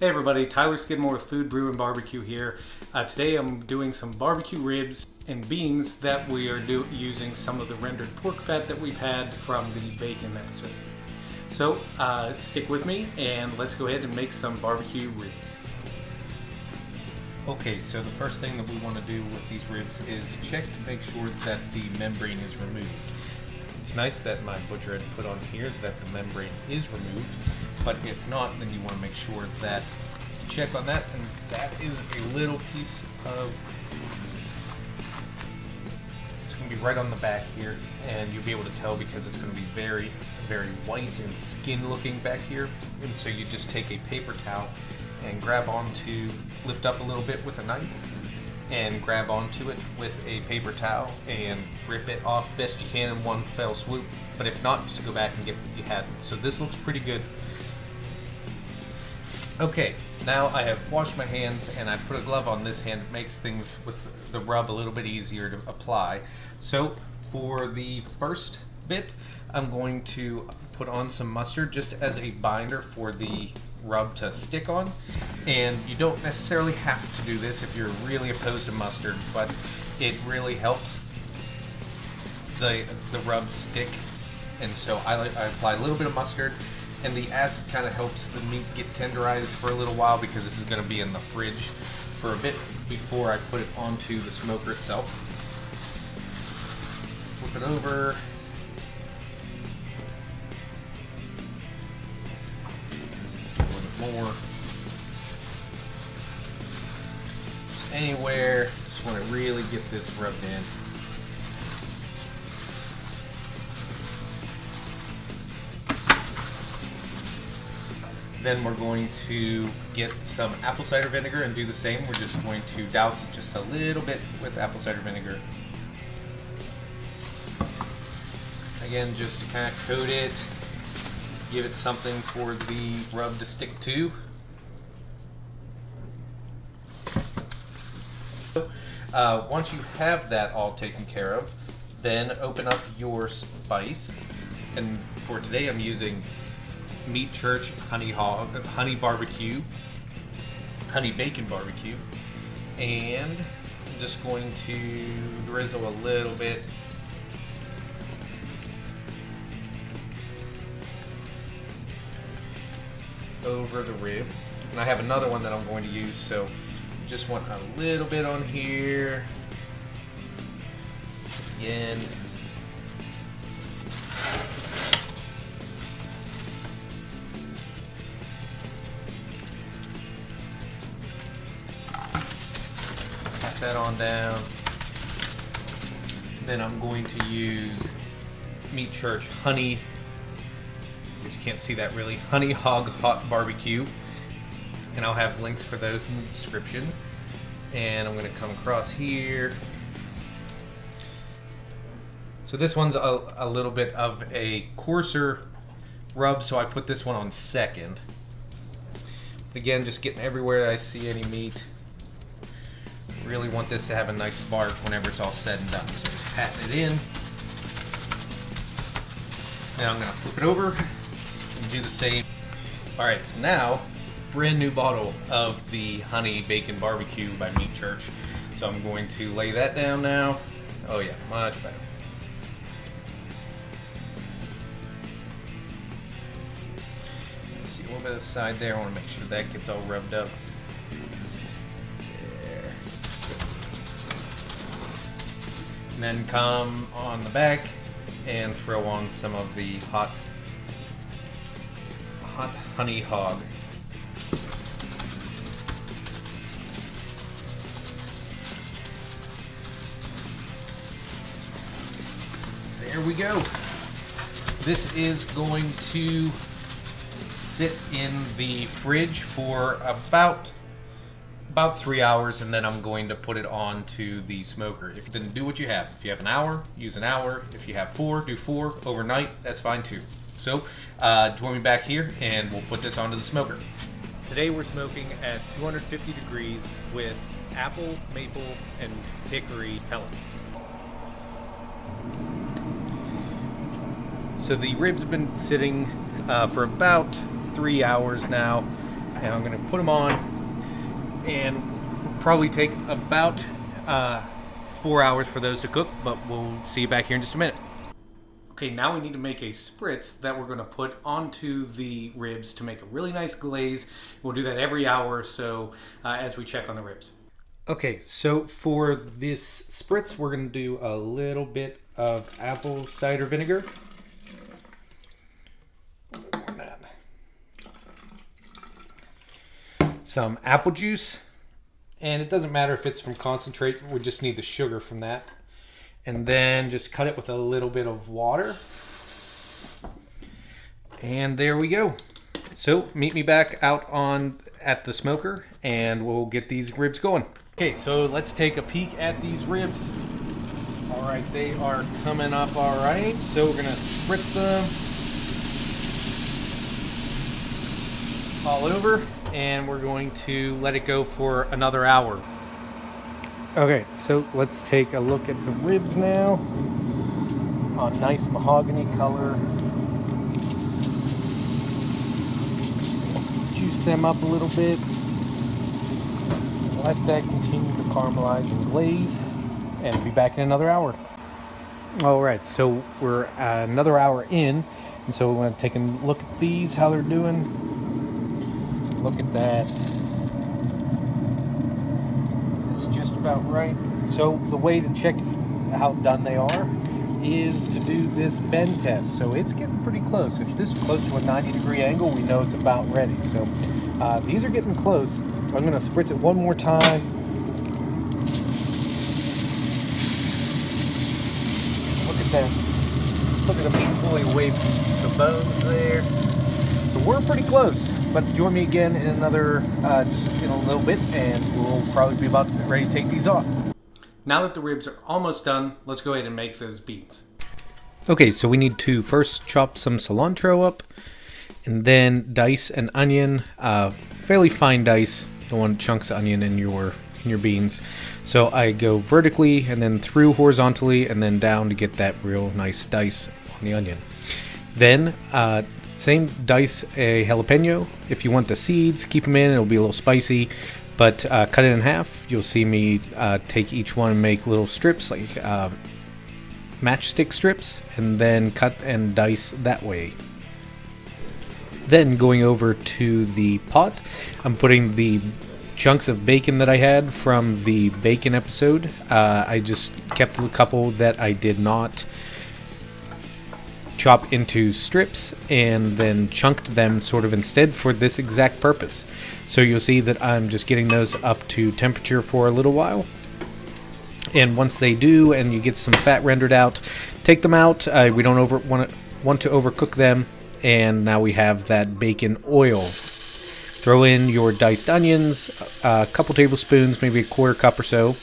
Hey everybody, Tyler Skidmore with Food, Brew, and Barbecue here. Today I'm doing some barbecue ribs and beans that we are using some of the rendered pork fat that we've had from the bacon episode. So stick with me and let's go ahead and make some barbecue ribs. Okay, so the first thing that we want to do with these ribs is check to make sure that the membrane is removed. It's nice that my butcher had put on here that the membrane is removed, but if not, then you want to make sure that you check on that, and that is a little piece of, it's going to be right on the back here, and you'll be able to tell because it's going to be very, very white and skin looking back here. And so you just take a paper towel and grab onto, lift up a little bit with a knife, and grab onto it with a paper towel and rip it off best you can in one fell swoop. But if not, just go back and get what you had. So this looks pretty good. Okay, now I have washed my hands and I put a glove on this hand. It makes things with the rub a little bit easier to apply. So for the first bit, I'm going to put on some mustard just as a binder for the rub to stick on. And you don't necessarily have to do this if you're really opposed to mustard, but it really helps the rub stick. And so I apply a little bit of mustard, and the acid kind of helps the meat get tenderized for a little while because this is going to be in the fridge for a bit before I put it onto the smoker itself. Flip it over. More, just anywhere. Just want to really get this rubbed in. Then we're going to get some apple cider vinegar and do the same. We're just going to douse it just a little bit with apple cider vinegar. Again, just to kind of coat it. Give it something for the rub to stick to. Once you have that all taken care of, then open up your spice. And for today I'm using Meat Church honey barbecue, honey bacon barbecue. And I'm just going to drizzle a little bit over the rib, and I have another one that I'm going to use, so just want a little bit on here. Again, pat that on down. Then I'm going to use Meat Church honey. You can't see that really. Honey Hog Hot Barbecue, and I'll have links for those in the description. And I'm going to come across here. So this one's a little bit of a coarser rub, so I put this one on second. Again, just getting everywhere I see any meat. Really want this to have a nice bark whenever it's all said and done. So just patting it in. And I'm going to flip it over. Do the same. Alright, so now brand new bottle of the honey bacon barbecue by Meat Church. So I'm going to lay that down now. Oh yeah, much better. Let's see a little bit of the side there. I want to make sure that gets all rubbed up. There. And then come on the back and throw on some of the hot honey hog. There we go. This is going to sit in the fridge for about 3 hours, and then I'm going to put it onto the smoker. Then do what you have. If you have an hour, use an hour. If you have 4, do 4 overnight. That's fine too. So join me back here and we'll put this onto the smoker. Today we're smoking at 250 degrees with apple, maple, and hickory pellets. So the ribs have been sitting for about 3 hours now, and I'm going to put them on, and we'll probably take about 4 hours for those to cook, but we'll see you back here in just a minute. Okay, now we need to make a spritz that we're going to put onto the ribs to make a really nice glaze. We'll do that every hour or so as we check on the ribs. Okay, so for this spritz, we're going to do a little bit of apple cider vinegar. Some apple juice, and it doesn't matter if it's from concentrate, we just need the sugar from that. And then just cut it with a little bit of water. And there we go. So meet me back out at the smoker and we'll get these ribs going. Okay, so let's take a peek at these ribs. All right, they are coming up all right. So we're gonna spritz them all over, and we're going to let it go for another hour. Okay, so let's take a look at the ribs now. A nice mahogany color. Juice them up a little bit. Let that continue to caramelize and glaze, and be back in another hour. All right, so we're another hour in, and so we're going to take a look at these, how they're doing. Look at that. It's just about right. So the way to check how done they are is to do this bend test. So it's getting pretty close. If this is close to a 90-degree angle, we know it's about ready. So these are getting close. I'm going to spritz it one more time. Look at that. Look at them equally away from the bones there. So we're pretty close. But join me again in another, just in a little bit, and we'll probably be about ready to take these off. Now that the ribs are almost done, let's go ahead and make those beans. Okay, so we need to first chop some cilantro up, and then dice an onion, fairly fine dice. Don't want chunks of onion in your beans. So I go vertically, and then through horizontally, and then down to get that real nice dice on the onion. Then, same dice a jalapeno. If you want the seeds, keep them in. It'll be a little spicy, but cut it in half. You'll see me take each one and make little strips, like matchstick strips, and then cut and dice that way. Then going over to the pot, I'm putting the chunks of bacon that I had from the bacon episode. I just kept a couple that I did not chop into strips and then chunked them sort of instead for this exact purpose. So you'll see that I'm just getting those up to temperature for a little while. And once they do and you get some fat rendered out, take them out. We don't want to overcook them. And now we have that bacon oil. Throw in your diced onions, a couple tablespoons, maybe a quarter cup or so,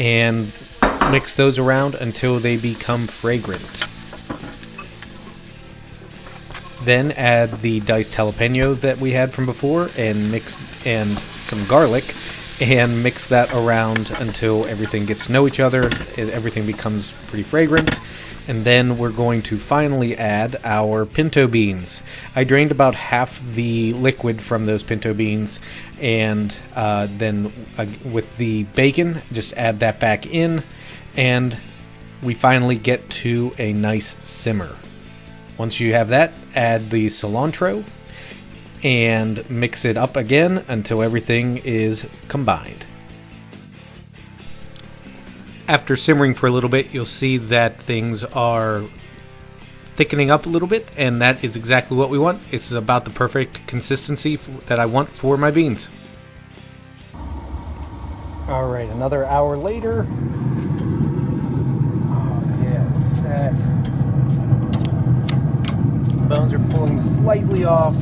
and mix those around until they become fragrant. Then add the diced jalapeno that we had from before and some garlic, and mix that around until everything gets to know each other. Everything becomes pretty fragrant. And then we're going to finally add our pinto beans. I drained about half the liquid from those pinto beans, and then with the bacon, just add that back in, and we finally get to a nice simmer. Once you have that, add the cilantro and mix it up again until everything is combined. After simmering for a little bit, you'll see that things are thickening up a little bit, and that is exactly what we want. It's about the perfect consistency that I want for my beans. All right, another hour later. Oh yeah, look at that. Bones are pulling slightly off.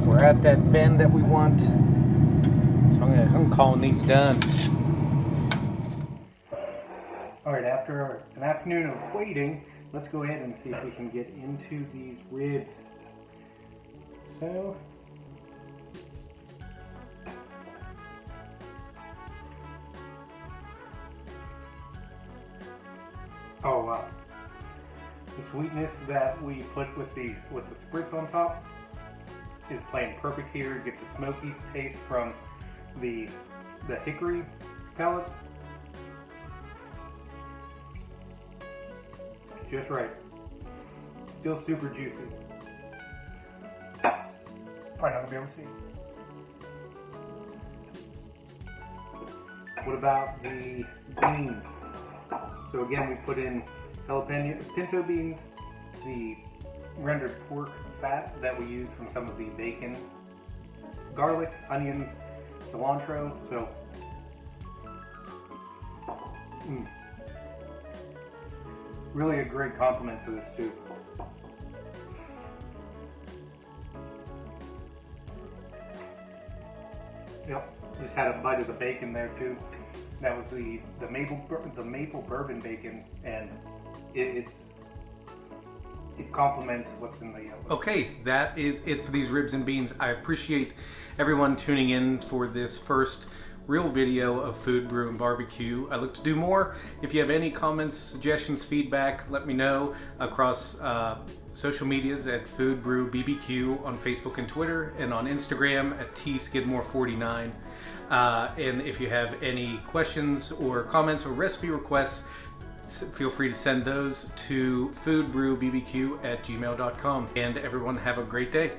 We're at that bend that we want. So I'm calling these done. All right, after an afternoon of waiting, let's go ahead and see if we can get into these ribs. So, oh wow. The sweetness that we put with the spritz on top is playing perfect here. Get the smoky taste from the hickory pellets. Just right. Still super juicy. Probably not gonna be able to see. What about the beans? So again, we put in jalapeno, pinto beans, the rendered pork fat that we used from some of the bacon, garlic, onions, cilantro. So really a great compliment to this stew. Yep, just had a bite of the bacon there too. That was the maple bourbon bacon, and it complements what's in the yellow. Okay, that is it for these ribs and beans. I appreciate everyone tuning in for this first real video of Food, Brew, and Barbecue. I look to do more. If you have any comments, suggestions, feedback, let me know across social medias at Food, Brew, BBQ on Facebook and Twitter, and on Instagram at tskidmore49. And if you have any questions or comments or recipe requests, feel free to send those to foodbrewbbq@gmail.com. And everyone have a great day.